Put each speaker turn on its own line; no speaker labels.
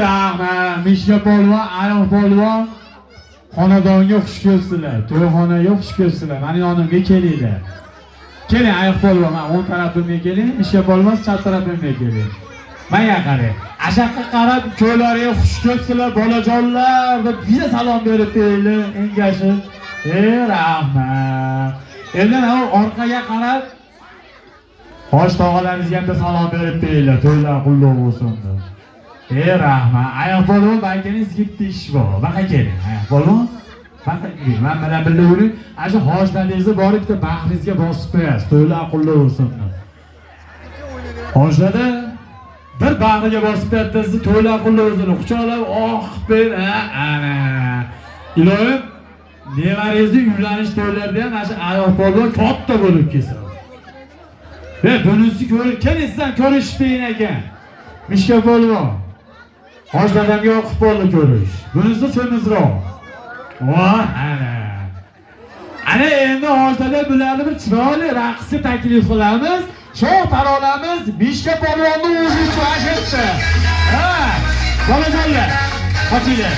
Rahmat, Mishka polvon, Ayoq polvon xonadonga xush kelibsizlar. To'yxonaga xush kelibsizlar. Meni yonimga kelinglar. Keling Ayoq polvon, men o'ng tarafimga keling, Mishka polvon chap tarafimga keling. Menga qarang. Ashaqqa qarab, ko'ylariga xush kelibsizlar, bolajonlar deb biza salom berib deylar, engashib. Rahmat. Endi orqaga qarab Xo'sh tog'alaringizga ham salom berib deylar, to'ylar qutlug' bo'lsin deb. Rahmat. Ayoq polvon baykaningiz bitta ish bor. Baqa keling. Ayoq polvon. Baqa keling. Men bilan birga yuring. Ana hojlaringizni borib bitta bag'ringizga bosib qo'yasiz. To'ylar qutlug' bo'lsin deb. Hojlada bir bag'riga bosib qo'yasiz, to'ylar qutlug' bo'lsin. Quchoqlab oqib ber. Ana. Ilohim, nevarangizni uylanish to'ylarida ham ana ayoq polvon katta bo'lib kelsin. Bunisi ko'rib, kelingizdan ko'rishibdin ekan. Mishka polvon. Hojladamga o'qib bo'ldi ko'rish. Bunisi semizroq. Voh, ana endi hojlada bularni bir chiroyli raqsga taklif qilamiz. Shoh taronamiz Mishka polvonni o'zi uchun ashaddi. Ha, bolajonlar, qochinglar.